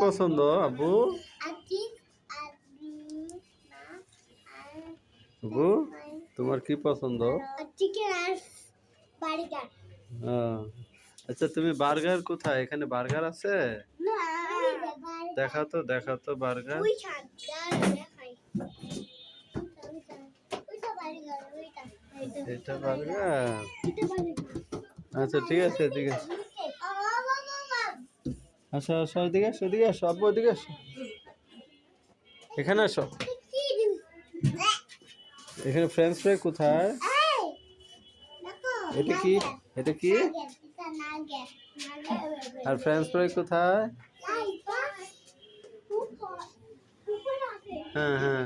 পছন্দ আব্বু? আব্বু তোমার কি পছন্দ? চিকেন আর বার্গার। আচ্ছা তুমি বার্গার কোথায়? এখানে বার্গার আছে? দেখাও তো বার্গার। এটা বার্গার? আচ্ছা ঠিক আছে ঠিক আছে। আসো আসো এদিকে আসো এদিকে আসো আব্বু এদিকে আসো। এখানে আসো। এখানে ফ্রেঞ্চ ফ্রাই কোথায়? এটা কি? এটা কি? আর ফ্রেঞ্চ ফ্রাই কোথায়? হ্যাঁ হ্যাঁ।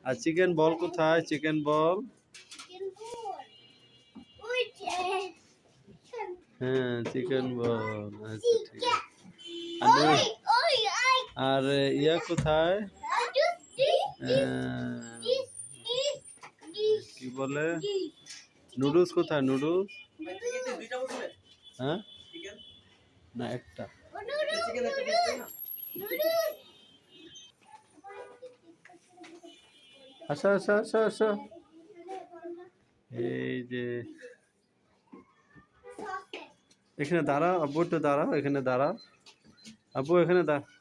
আর চিকেন বল কোথায়? চিকেন বল? হ্যাঁ চিকেন বল। আচ্ছা ঠিক আছে। আর ইয়া কোথায়? কি বলে নুডলস কোথায়? নুডলস হ্যাঁ না একটা। আসো আসো আসো আসো। এই যে এখানে দাঁড়াও আব্বু, একটু দাঁড়াও, এখানে দাঁড়াও আব্বু, এখানে দাঁড়াও।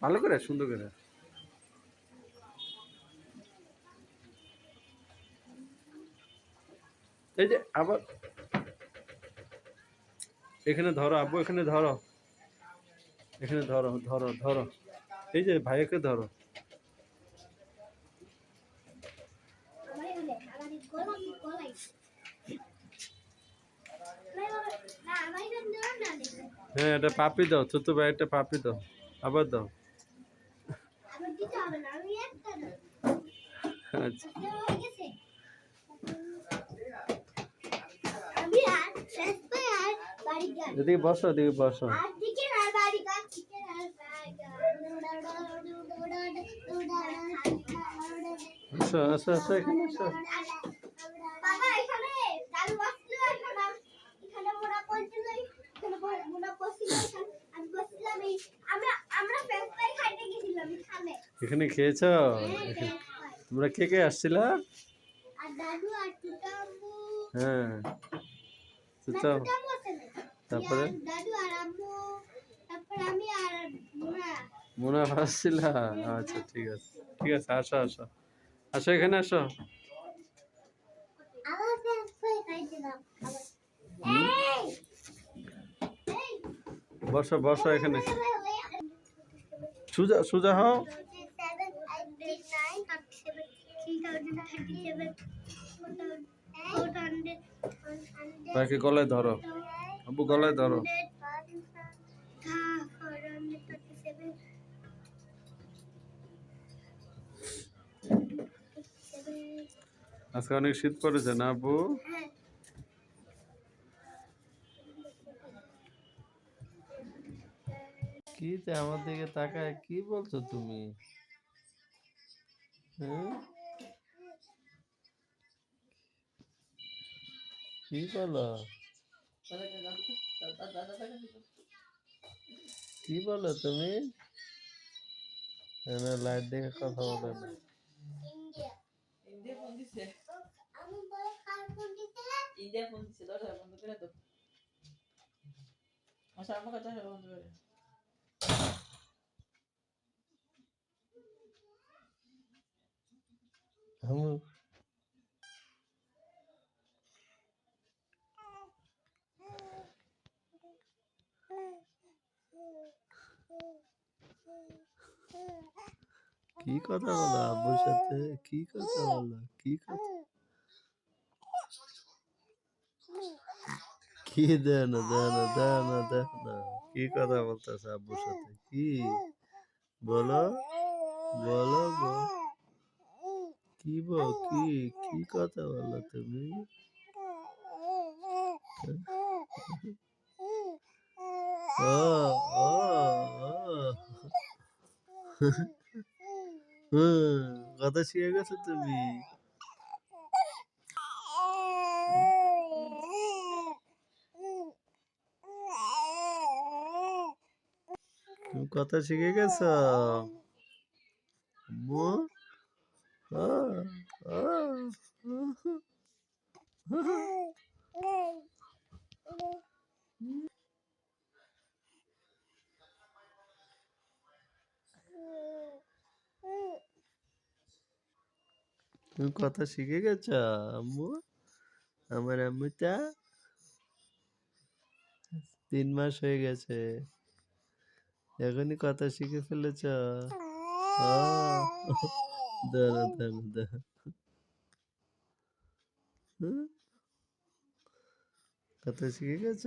ভালো করে সুন্দর করে। এই যে আবার এখানে ধরো আব্বু, এখানে ধরো, এখানে ধরো ধরো ধরো। এই যে ভাইয়াকে ধরো। হ্যাঁ এটা পাপি দাও, ছোট ভাই একটা পাপি দাও, আবার দাও। আচ্ছা এদিকে বসো, এদিকে বসো। আসো আসো আসো এখানে আসো। এখানে খেয়েছো? তোমরা কে কে আসছিলা? হ্যাঁ তারপরে মোনা আসছিলা? আচ্ছা ঠিক আছে ঠিক আছে, আসো আসো আসো এখানে আসো। বসো বসো এখানে, সোজা সোজা হও। তাকে গলায় ধরো আব্বু, গলায় ধরো। আজকে অনেক শীত পড়েছে না আব্বু? কি আমার দিকে তাকায় কি বলছো তুমি? হ্যাঁ কি বলো? কি বলো তুমি? লাইট দেখে কথা বলে না। কি কথা বলো আব্বুর সাথে? কি কথা বলো? কি কথা? কি দেন দেন দেন দেন, কি কথা বলতেছে আব্বুর সাথে? কি বলো বলো কি কি কি কথা বলো তুমি? ও ও কথা শিখে গেছো তুমি? তুমি কথা শিখে গেছ আম্মু? আহ, আহ, তুমি কথা শিখে গেছ আম্মু? আমার আম্মুটা 3 মাস হয়ে গেছে, এখনই কথা শিখে ফেলেছ। আহ, দাঁড়া দাঁড়া দাঁড়া। হুম, কথা শিখে গেছ?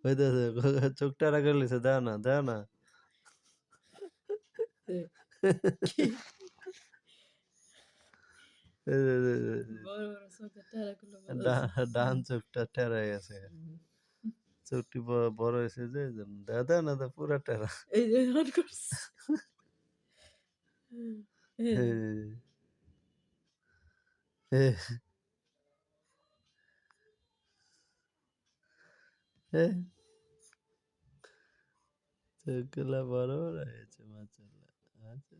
ওই দেখো চোখ টারা করে লিছে, দাও না দাও না। এই যে, এই যে, এই যে, ডান চোখটা টেরা হয়ে গেছে, চোখটি বড় হয়েছে যে এই জন্য। দাও দাও না, দাও পুরা টেরা। চোখগুলা বড় বড় হয়েছে মাশাআল্লাহ। আচ্ছা।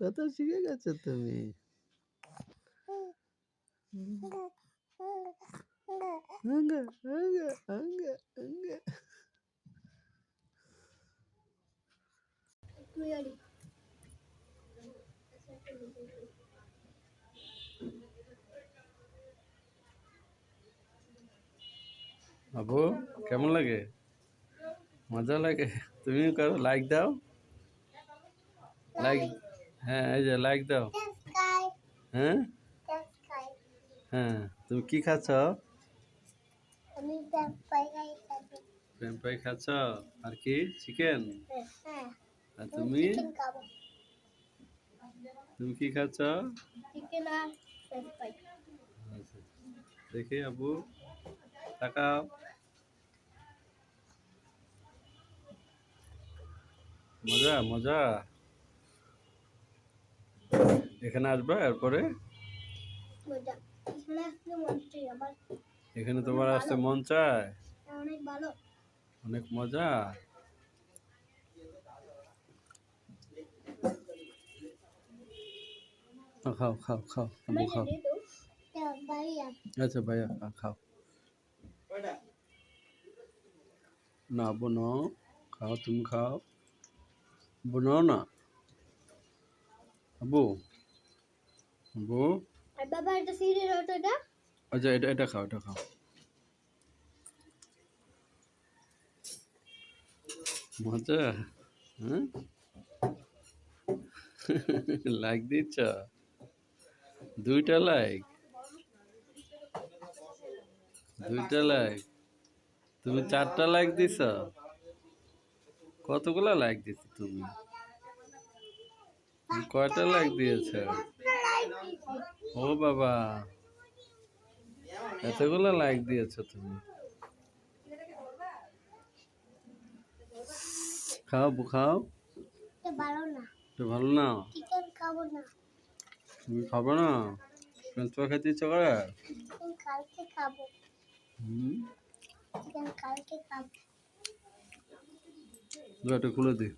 কথা শিখে গেছো তুমি। আঙ্গা, আঙ্গা, আঙ্গা, আঙ্গা। আবু কেমন লাগে? মজা লাগে? তুমিও করো, লাইক দাও। লাইক, হ্যাঁ এই যে লাইক দাও। হ্যাঁ হ্যাঁ, তুমি কি খাচ্ছ? প্রেমপাই খাচ্ছ? আর কি চিকেন? আর তুমি? তুমি কি খাচ্ছ? আচ্ছা, দেখি আবু, তাকাও। মজা মজা। এখানে আসবা এরপরে? এখানে তোমার আসতে মন চায়? অনেক ভালো। অনেক মজা। খাও খাও খাও আবু খাও। আচ্ছা ভাইয়া খাও। না বোনো, খাও তুমি খাও। বোনো না আবু, আবু। বাবা এটা সিরিয়াল অটোটা। আচ্ছা এটা এটা খাও, এটা খাও। মজা। হ্যাঁ, লাইক দিচ্ছ? 2টা লাইক, 2টা লাইক। তুমি 4টা লাইক দিছ? কতগুলা লাইক দিছ তুমি? তুমি কয়টা লাইক দিয়েছ? ও বাবা, এতগুলা লাইক দিয়েছ তুমি। খাও আবু খাও। ভালো না, এটা ভালো না? চিকেন খাবো না, তুমি খাবো না? ফ্রেঞ্চ ফ্রাই খেতে ইচ্ছা করে? চিকেন কালকে খাবো, হুম, চিকেন কালকে খাবো। এটা খুলে দি।